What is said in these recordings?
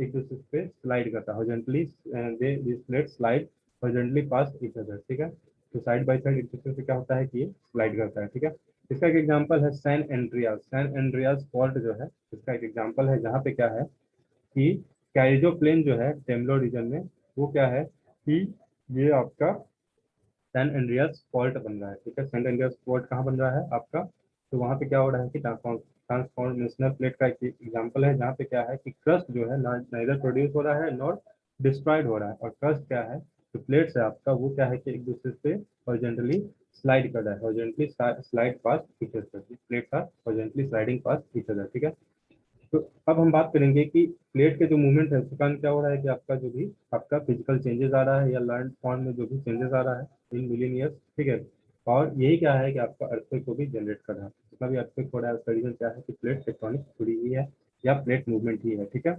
एक दूसरे पे स्लाइड करता है horizontally, they this plate slide horizontally pass each other, ठीक है। तो साइड बाय साइड एक दूसरे से क्या होता है कि ये स्लाइड करता है, ठीक है। इसका एक एग्जांपल है San Andreas. San Andreas fault जो है इसका एक एग्जांपल है, जहाँ पे क्या है कि कैरिजो प्लेन जो है टेम्लो रीजन में, वो क्या है कि ये आपका सैन एंड्रियास फॉल्ट बन रहा है, ठीक है। सैन एंड्रियास फॉल्ट कहाँ बन रहा है आपका, तो वहाँ पे क्या हो रहा है कि ट्रांसफॉर्मेशनल प्लेट का एक एग्जांपल है, जहाँ पे क्या है कि क्रस्ट जो है नाइदर प्रोड्यूस हो रहा है नॉट डिस्ट्रॉयड हो रहा है। और क्रस्ट क्या है, जो प्लेट्स है आपका, वो क्या है कि एक दूसरे से हॉरिजॉन्टली स्लाइड कर रहा है, horizontally slide past each other, plate का हॉरिजॉन्टली स्लाइडिंग पास ईच अदर, ठीक है। तो अब हम बात करेंगे कि प्लेट के जो मूवमेंट है उसके कारण क्या हो रहा है कि आपका जो भी आपका फिजिकल चेंजेस आ रहा है या लर्न फॉर्म में जो भी चेंजेस आ रहा है इन मिलियन ईयर्स, ठीक है। और यही क्या है कि आपका अर्थक्वेक को भी जनरेट कर रहा है। जितना भी अर्थक्वेक हो रहा है उसका रीजन क्या है कि प्लेट टेक्टोनिक जुड़ी हुई है या प्लेट मूवमेंट ही है, ठीक है।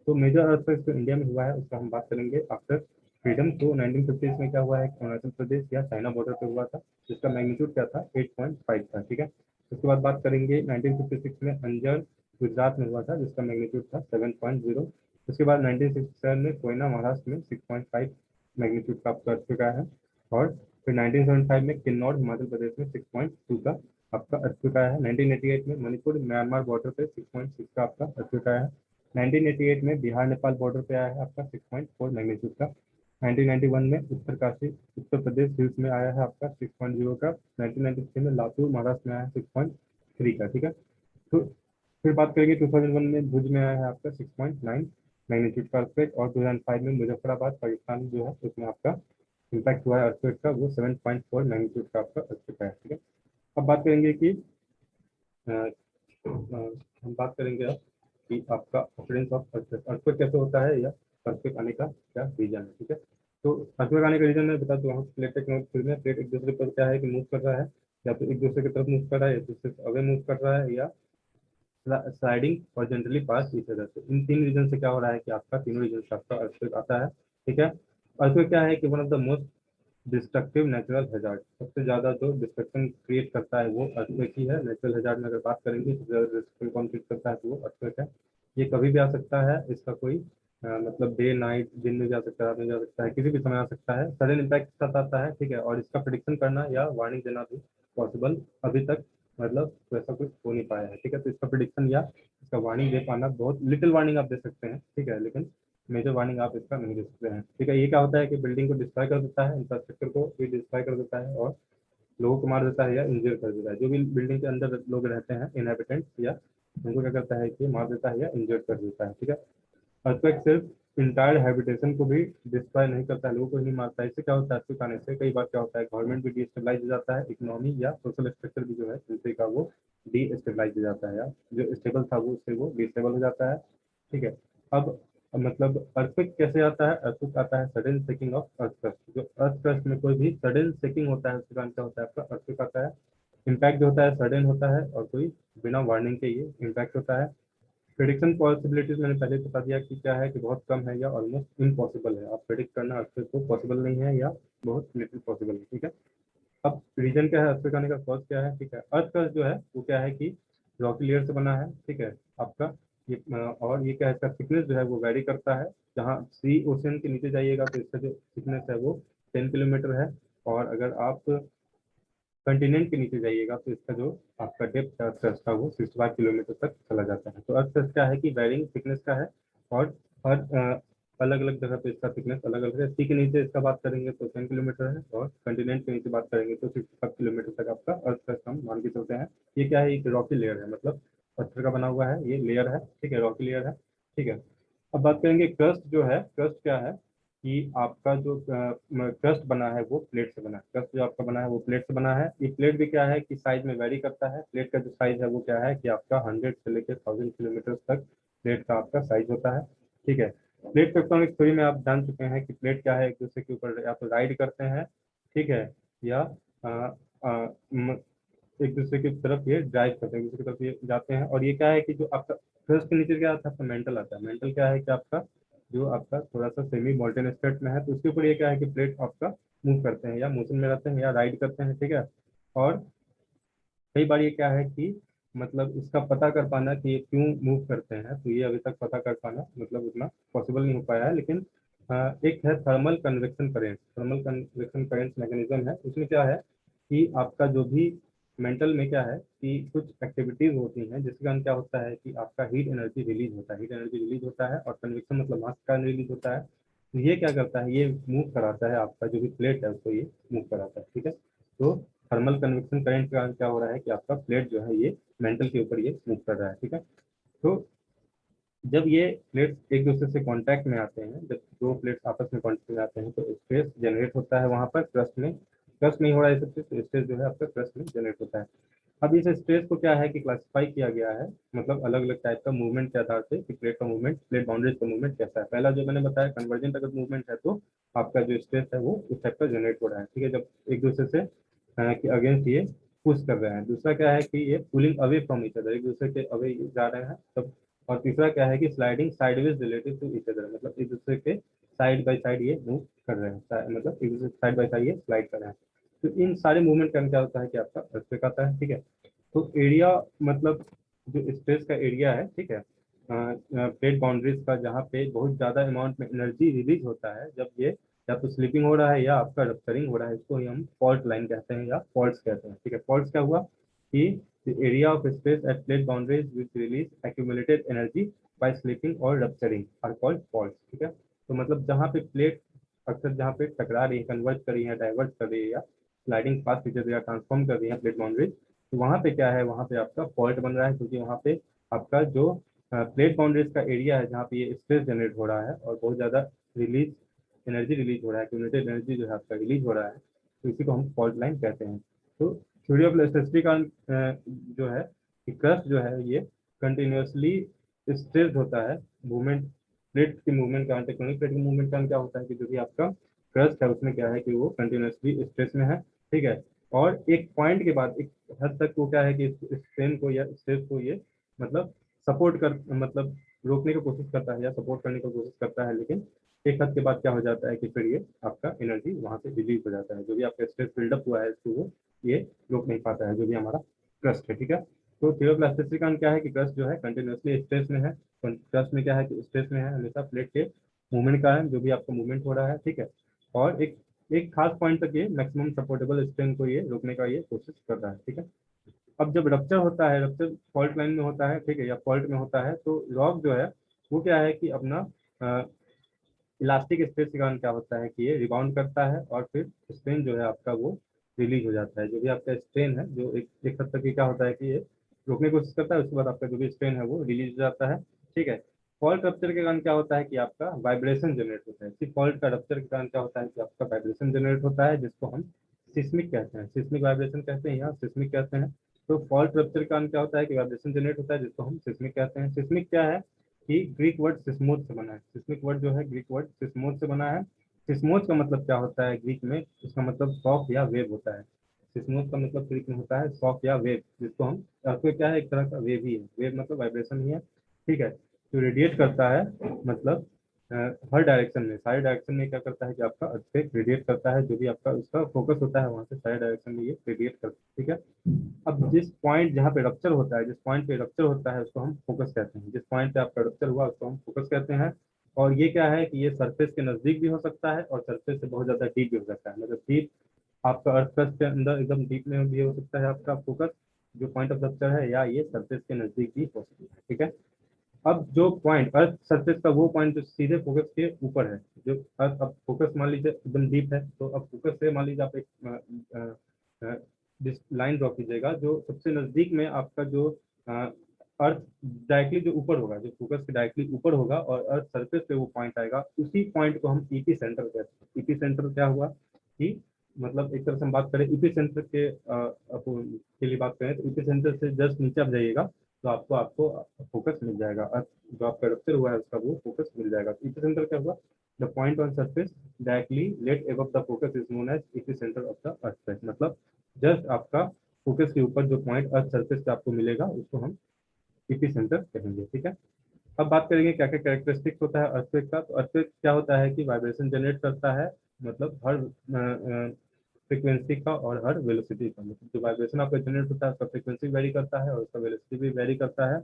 तो मेजर अर्थक्वेक जो इंडिया में हुआ है उसका हम बात करेंगे आफ्टर फ्रीडम। तो 1950 में क्या हुआ है, अरुणाचल प्रदेश या चाइना बॉर्डर पे हुआ था, जिसका मैग्नीट्यूड क्या था 8.5 था, ठीक है। उसके बाद बात करेंगे 1956 में अंजर गुजरात में हुआ था, जिसका मैग्नीट्यूड था 7.0। उसके बाद 1967 में कोयना महाराष्ट्र में 6.5 मैग्नीट्यूड का आपका अर्थक्वेक आया है। और फिर 1975 में किन्नौर हिमाचल प्रदेश में 6.2 का आपका अर्थक्वेक आया है। 1988 में मणिपुर म्यांमार बॉर्डर पे 6.6 का आपका अर्थक्वेक आया है। 1988 में बिहार नेपाल बॉर्डर पे आया है आपका 6.4 मैग्नीट्यूड का। 1991 में उत्तरकाशी उत्तर प्रदेश हिल्स में आया है आपका 6.0 का। 1993 में लातूर महाराष्ट्र में आया है 6.3 का, ठीक है। तो फिर बात करेंगे 2001 में भुज में आया है आपका 6.9 मैग्नीट्यूड का अर्थक्वेक। और 2005 में मुजफ्फराबाद पाकिस्तान जो है उसमें आपका इम्पैक्ट हुआ है अर्थक्वेक का, वो 7.4 मैग्नीट्यूड का आपका अर्थक्वेक है, ठीक है। अब बात करेंगे कि हम बात करेंगे अब कि आपका ऑकरेंस ऑफ अर्थक्वेक, अर्थक्वेक कैसे होता है या अर्थक्वेक आने का क्या रीजन है, ठीक है। तो अर्थक्वेक आने का रीजन मैं बता दूँ, प्लेट टेक्नोलॉजी में प्लेट एक दूसरे पर क्या है कि मूव कर रहा है, या तो एक दूसरे की तरफ मूव कर रहा है या दूसरे से अवे मूव कर रहा है या स्लाइडिंग और जनरली पास इस वजह से। इन तीन रीजन से क्या हो रहा है कि आपका तीनों रीजन से आपका अर्थक्वेक आता है, ठीक है। अर्थक्वेक क्या है कि one of the most destructive natural hazard, सबसे ज्यादा जो डिस्ट्रक्शन क्रिएट करता है वो अर्थक्वेक ही है। नेचुरल हैजार्ड में अगर बात करेंगे तो डिस्ट्रक्शन कौन क्रिएट करता है तो वो अर्थक्वेक है। ये कभी भी आ सकता है, इसका कोई मतलब डे नाइट, दिन में जा सकता है, रात में जा सकता है, किसी भी समय आ सकता है, सडन इम्पैक्ट के साथ आता है, ठीक है। और इसका प्रिडिक्शन करना या वार्निंग देना भी पॉसिबल अभी तक मतलब वैसा कुछ हो नहीं पाया है, ठीक है। तो इसका प्रिडिक्शन या इसका वार्निंग दे पाना, बहुत लिटिल वार्निंग आप दे सकते हैं, ठीक है, लेकिन मेजर वार्निंग आप इसका नहीं दे सकते हैं, ठीक है। ये क्या होता है कि बिल्डिंग को डिस्ट्रॉय कर देता है, इंफ्रास्ट्रक्चर को भी डिस्ट्रॉय कर देता है, और लोगों को मार देता है या इंजर कर देता है। जो भी बिल्डिंग के अंदर लोग रहते हैं इनहेबिटेंट्स, या उनको क्या करता है कि मार देता है या इंजर कर देता है, ठीक है। अर्थक्वेक सिर्फ इंटायर हैबिटेशन को भी डिस्ट्रॉय नहीं करता है, लोगों को ही नहीं मारता है। इससे क्या होता है, अर्थक्वेक आने से कई बार क्या होता है, गवर्नमेंट भी डिस्टेबलाइज हो जाता है, इकोनॉमी या सोशल स्ट्रक्चर भी जो है दूसरे का वो डिस्टेबलाइज हो जाता है, या जो स्टेबल था वो उससे वो डिस्टेबल हो जाता है, ठीक है। अब मतलब अर्थक्वेक कैसे आता है, अर्थक्वेक आता है sudden shaking of earth crust. जो अर्थ क्रस्ट में कोई भी सडन शेकिंग होता है उसके कारण क्या होता है, आपका अर्थक्वेक आता है। इम्पैक्ट जो होता है सडन होता है और कोई बिना वार्निंग के ये इम्पैक्ट होता है। प्रिडिक्शन पॉसिबिलिटीज मैंने पहले बता दिया कि क्या है कि बहुत कम है या ऑलमोस्ट इम्पॉसिबल है, आप प्रिडिक्ट करना अर्थक्वेक को पॉसिबल नहीं है या बहुत लिटिल पॉसिबल है, ठीक है। अब रीजन क्या है अर्थक्वेक आने का, कॉज क्या है, ठीक है। अर्थ का जो है वो क्या है कि रॉकी लेयर से बना है, ठीक है आपका। ये और ये क्या है, इसका थिकनेस जो है वो वेरी करता है। जहाँ सी ओशन के नीचे जाइएगा तो इसका जो थिकनेस है वो 10 किलोमीटर है। और अगर आप कंटिनेंट के नीचे जाइएगा तो इसका जो आपका डेप्थ है अर्थ का वो 65 किलोमीटर तक चला जाता है। तो अर्थ क्या है कि वेरिंग थिकनेस का है, और हर अलग अलग जगह पे इसका थिकनेस अलग अलग है। सी के नीचे इसका बात करेंगे तो 10 किलोमीटर है, और कंटिनेंट के नीचे बात करेंगे तो 65 किलोमीटर तक आपका अर्थ हम मान के चलते हैं। ये क्या है, एक रॉकी लेयर है, मतलब पत्थर का बना हुआ है, ये लेयर है, ठीक है, रॉकी लेयर है, ठीक है। अब बात करेंगे क्रस्ट जो है, क्रस्ट क्या है कि आपका जो क्रस्ट बना है वो प्लेट से बना है। क्रस्ट जो आपका बना है वो प्लेट से बना है। ये प्लेट भी क्या है कि साइज में वेरी करता है। प्लेट का जो साइज है वो क्या है कि आपका 100 से लेकर 1000 किलोमीटर तक प्लेट का आपका साइज होता है, ठीक है। प्लेट टेक्टोनिक थ्योरी में आप जान चुके हैं कि प्लेट क्या है, एक दूसरे के ऊपर या तो राइड करते हैं, ठीक है, या आ, आ, म, एक दूसरे की तरफ ये ड्राइव करते हैं, एक दूसरे की तरफ ये जाते हैं। और ये क्या है कि जो आपका क्रस्ट के नीचे क्या आता है, आपका मेंटल आता है। मेंटल क्या है कि आपका जो आपका थोड़ा सा सेमी मोल्टेन स्टेट में है, तो उसके ऊपर ये क्या है कि प्लेट आपका मूव करते हैं या मोशन में रहते हैं या राइड करते हैं, ठीक है। और कई बार ये क्या है कि मतलब इसका पता कर पाना कि ये क्यों मूव करते हैं, तो ये अभी तक पता कर पाना मतलब उतना पॉसिबल नहीं हो पाया है। लेकिन एक है thermal convection current. Thermal convection current mechanism है, उसमें क्या है कि आपका जो भी मेंटल में क्या है कि कुछ एक्टिविटीज होती हैं जिसके कारण क्या होता है कि आपका हीट एनर्जी रिलीज होता है, हीट एनर्जी रिलीज होता है, और कन्वेक्शन मतलब मास का रिलीज होता है। तो ये क्या करता है, ये मूव कराता है आपका जो भी प्लेट है उसको, ये मूव कराता है, ठीक है। तो थर्मल कन्वेक्शन करंट का क्या हो रहा है कि आपका प्लेट जो है ये मेंटल के ऊपर ये मूव कर रहा है, ठीक है। तो जब ये प्लेट्स एक दूसरे से कांटेक्ट में आते हैं, जब दो प्लेट्स आपस में कांटेक्ट में आते हैं तो स्ट्रेस जनरेट होता है वहां पर क्रस्ट में। क्रस्ट नहीं हो रहा है सबसे, तो स्ट्रेस जो है आपका क्रस्ट में जनरेट होता है। अब इस स्ट्रेस को क्या है कि क्लासिफाई किया गया है, मतलब अलग अलग टाइप का मूवमेंट के आधार से कि प्लेट का मूवमेंट, प्लेट बाउंड्रीज का मूवमेंट कैसा है। पहला जो मैंने बताया कन्वर्जेंट अगर मूवमेंट है तो आपका जो स्ट्रेस है वो उस टाइप का जनरेट हो रहा है, ठीक है, जब एक दूसरे से कि अगेंस्ट ये पुश कर रहे हैं। दूसरा क्या है कि ये pulling away from each other, एक दूसरे के अवे जा रहे हैं तब। और तीसरा क्या है कि sliding sideways relative to each other, मतलब एक दूसरे के साइड बाय साइड ये मूव कर रहे हैं, मतलब एक दूसरे साइड बाय साइड ये स्लाइड कर रहे हैं। तो इन सारे मूवमेंट का क्या होता है कि आपका अर्थक्वेक आता है, ठीक है। तो एरिया मतलब जो स्पेस का एरिया है, ठीक है, प्लेट बाउंड्रीज का, जहाँ पे बहुत ज्यादा अमाउंट में एनर्जी रिलीज होता है जब ये या तो स्लिपिंग हो रहा है या आपका रप्चरिंग हो रहा है, इसको ही हम फॉल्ट लाइन कहते हैं या फॉल्ट्स कहते हैं, ठीक है। फॉल्ट्स क्या हुआ कि the area of space at plate boundaries which release accumulated energy by slipping और रप्चरिंग आर कॉल्ड फॉल्ट्स, ठीक है। तो मतलब जहाँ पे प्लेट अक्सर जहाँ पे टकरा रही है, कन्वर्ट कर रही है, डाइवर्ट कर रही है या स्लाइडिंग पाथ फीचर या ट्रांसफॉर्म कर रही है प्लेट बाउंड्रीज, तो वहाँ पे क्या है, वहाँ पे आपका फॉल्ट बन रहा है, क्योंकि वहाँ पे आपका जो प्लेट बाउंड्रीज का एरिया है जहाँ पे ये स्ट्रेस जनरेट हो रहा है और बहुत ज़्यादा रिलीज एनर्जी रिलीज हो रहा है, एक्यूमुलेटेड एनर्जी जो है आपका रिलीज हो रहा है, तो इसी को हम फॉल्ट लाइन कहते हैं। तो थ्योरी ऑफ इलास्टिसिटी का जो है कि क्रस्ट जो है ये कंटिन्यूसली स्ट्रेस्ड होता है। मूवमेंट प्लेट की मूवमेंट का, टेक्टोनिक प्लेट की मूवमेंट का क्या होता है कि जो भी आपका क्रस्ट है उसमें क्या है कि वो कंटिन्यूसली स्ट्रेस में है, ठीक है। और एक पॉइंट के बाद एक हद तक वो क्या है कि स्ट्रेन को या स्ट्रेस को ये मतलब सपोर्ट कर मतलब रोकने की कोशिश करता है या सपोर्ट करने की कोशिश करता है, लेकिन एक हद के बाद क्या हो जाता है कि फिर ये आपका एनर्जी वहां से रिलीज हो जाता है, जो भी आपका स्ट्रेस बिल्डअप हुआ है इसको वो ये रोक नहीं पाता है, जो भी हमारा क्रस्ट है, ठीक है। तो थ्योरी ऑफ इलास्टिसिटी का क्या है कि क्रस्ट जो है कंटिन्यूसली स्ट्रेस में है। क्रस्ट में क्या है कि स्ट्रेस में है हमेशा प्लेट के मूवमेंट का है, जो भी आपका मूवमेंट हो रहा है, ठीक है। और एक एक खास पॉइंट तक ये मैक्सिमम सपोर्टेबल स्ट्रेन को ये रोकने का ये कोशिश कर रहा है, ठीक है। अब जब रप्चर होता है, रप्चर फॉल्ट लाइन में होता है, ठीक है, या फॉल्ट में होता है, तो रॉक जो है वो क्या है कि अपना इलास्टिक स्ट्रेस के कारण क्या होता है कि ये रिबाउंड करता है और फिर स्ट्रेन जो है आपका वो रिलीज हो जाता है। जो भी आपका स्ट्रेन है जो एक हद तक ये क्या होता है कि ये रोकने की कोशिश करता है, उसके बाद आपका जो भी स्ट्रेन है वो रिलीज हो जाता है, ठीक है। फॉल्ट रप्चर के कारण क्या होता है कि आपका वाइब्रेशन जनरेट होता है। इसी फॉल्ट का रप्चर के कारण क्या होता है कि आपका वाइब्रेशन जनरेट होता है, जिसको हम सिस्मिक कहते हैं, सिस्मिक वाइब्रेशन कहते हैं या सिस्मिक कहते हैं। तो फॉल्ट रप्चर के कारण क्या होता है कि वाइब्रेशन जनरेट होता है, जिसको हम सिस्मिक कहते हैं। सिस्मिक क्या है कि ग्रीक वर्ड सिस्मोथ से बना है। सिस्मिक वर्ड जो है ग्रीक वर्ड सिस्मोथ से बना है। सिस्मोथ का मतलब क्या होता है ग्रीक में, इसका मतलब शॉक या वेव होता है। सिस्मोथ का मतलब ग्रीक में होता है शॉक या वेव, जिसको हम तो क्या है एक तरह का वेव ही है, वेव मतलब वाइब्रेशन ही है, ठीक है। तो रेडिएट करता है मतलब हर डायरेक्शन में, सारे डायरेक्शन में क्या करता है कि आपका अर्थक्वेक रेडिएट करता है, जो भी आपका उसका फोकस होता है वहां से सारे डायरेक्शन में ये रेडिएट करता है, ठीक है। अब जिस पॉइंट जहाँ पे रप्चर होता है, जिस पॉइंट पे रप्चर होता है उसको हम फोकस कहते हैं, जिस पॉइंट पे आपका रप्चर हुआ उसको हम फोकस कहते हैं। और ये क्या है कि ये सरफेस के नजदीक भी हो सकता है और सरफेस से बहुत ज्यादा डीप भी हो सकता है, मतलब डीप आपका अर्थ क्रस्ट के अंदर एकदम डीप में भी हो सकता है आपका फोकस जो पॉइंट ऑफ रप्चर है, या ये सरफेस के नजदीक भी हो सकता है, ठीक है। अब जो पॉइंट अर्थ सरफेस का वो पॉइंट जो सीधे फोकस के ऊपर है, जो अर्थ अब फोकस मान लीजिए एकदम डीप है, तो अब फोकस से मान लीजिए आप एक लाइन ड्रॉ कीजिएगा जो सबसे नजदीक में आपका जो अर्थ डायरेक्टली जो ऊपर होगा, जो फोकस के डायरेक्टली ऊपर होगा और अर्थ सरफेस पे वो पॉइंट आएगा, उसी पॉइंट को हम ईपी सेंटर कहते हैं। ईपी सेंटर क्या हुआ कि मतलब एक तरह से हम बात करें ईपी सेंटर के लिए बात करें तो ईपी सेंटर से जस्ट नीचे आप जाइएगा तो आपको आपको फोकस मिल जाएगा, अर्थ जो आपका रप्चर हुआ है उसका वो फोकस मिल जाएगा। तो ईपी सेंटर क्या हुआ, the point on surface directly let above the focus is known as epicentre of the earth, मतलब जस्ट आपका फोकस के ऊपर जो पॉइंट अर्थ सरफेस पे आपको मिलेगा उसको हम ईपी सेंटर कहेंगे, ठीक है। अब बात करेंगे क्या क्या कैरेक्टरिस्टिक्स होता है अर्थक्वेक का। तो अर्थक्वेक क्या होता है कि वाइब्रेशन जनरेट करता है, मतलब हर फ्रीक्वेंसी का और हर वेलोसिटी का। मतलब जो वाइब्रेशन आपका जनरेट होता है उसका फ्रीक्वेंसी वेरी करता है और उसका वेलोसिटी भी वेरी करता है।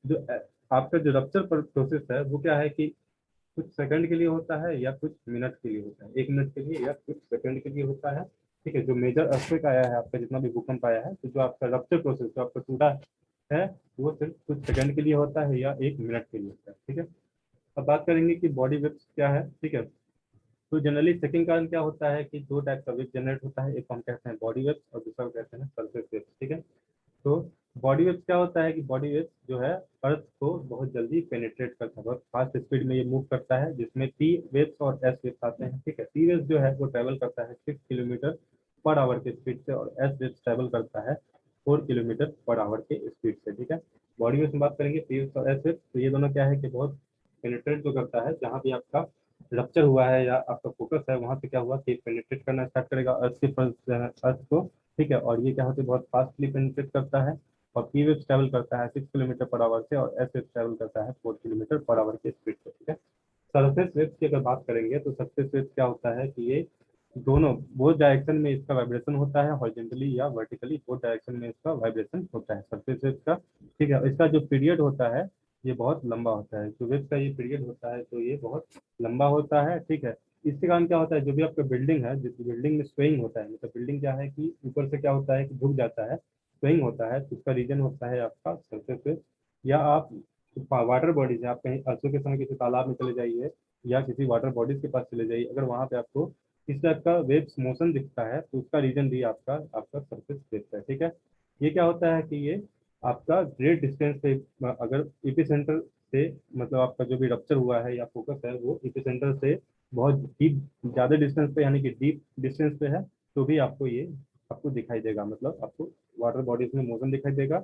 जो आपका जो रप्चर प्रोसेस है वो क्या है कि कुछ सेकंड के लिए होता है या कुछ मिनट के लिए होता है, 1 मिनट के लिए या कुछ सेकंड के लिए होता है। ठीक है, जो मेजर अर्थक्वेक आया है आपका, जितना भी भूकंप आया है, तो जो आपका रप्चर प्रोसेस जो आपका टूटा है वो सिर्फ कुछ सेकंड के लिए होता है या 1 मिनट के लिए होता है। ठीक है, अब बात करेंगे कि बॉडी वेव्स क्या है। ठीक है, तो जनरली सेकंड कारण क्या होता है कि दो टाइप का वेव जनरेट होता है, एक हम कहते हैं बॉडी वेव्स और दूसरा को कहते हैं सरफेस वेव्स। ठीक है, तो बॉडी वेव्स क्या होता है कि बॉडी वेव्स जो है अर्थ को बहुत जल्दी पेनिट्रेट करता है, बहुत फास्ट स्पीड में ये मूव करता है, जिसमें पी वेव्स और एस वेव्स आते हैं। ठीक है, पी वेव्स जो है वो ट्रेवल करता है 6 किलोमीटर पर आवर के स्पीड से और एस वेव्स ट्रेवल करता है 4 किलोमीटर पर आवर के स्पीड से। ठीक है, बॉडी वेव्स में बात करेंगे पी वेव्स और एस वेव्स, तो ये दोनों क्या है कि बहुत पेनिट्रेट जो करता है, जहाँ भी आपका रप्चर हुआ है या आपका फोकस है वहां पे क्या हुआ कि पेनिट्रेट करना स्टार्ट करेगा अर्थ को। ठीक है, और ये क्या होता है बहुत फास्टली पेनिट्रेट करता है। और पी वेव ट्रेवल करता है 6 किलोमीटर पर आवर से और एस वेव ट्रेवल करता है 4 किलोमीटर पर आवर के स्पीड से। ठीक है, सरफेस वेव की अगर बात करेंगे तो सरफेस वेव क्या होता है कि ये दोनों बोथ डायरेक्शन में इसका वाइब्रेशन होता है, हॉरिजॉन्टली या वर्टिकली बोथ डायरेक्शन में इसका वाइब्रेशन होता है सरफेस वेव का। ठीक है, इसका जो पीरियड होता है ये बहुत लंबा होता है, जो वेव का ये पीरियड होता है तो ये बहुत लंबा होता है। ठीक है, इसके कारण क्या होता है, जो भी आपका बिल्डिंग है, जिस बिल्डिंग में स्वेइंग होता है, मतलब बिल्डिंग क्या है कि ऊपर से क्या होता है कि झुक जाता है, स्वेइंग होता है, तो उसका रीजन होता है आपका सरफेस वेव। या आप वाटर बॉडीज है, आप कहीं अरसों के समय किसी तालाब में चले जाइए या किसी वाटर बॉडीज के पास चले जाइए, अगर वहां पे आपको इस टाइप का वेव्स मोशन दिखता है तो उसका रीजन भी आपका आपका सरफेस वेव है। ठीक है, ये क्या होता है कि ये आपका ग्रेट डिस्टेंस पे, अगर एपिसेंटर से मतलब आपका जो भी रप्चर हुआ है या फोकस है वो एपिसेंटर से बहुत डीप ज़्यादा डिस्टेंस पे यानी कि डीप डिस्टेंस पे है, तो भी आपको ये आपको दिखाई देगा, मतलब आपको वाटर बॉडीज में मोशन दिखाई देगा।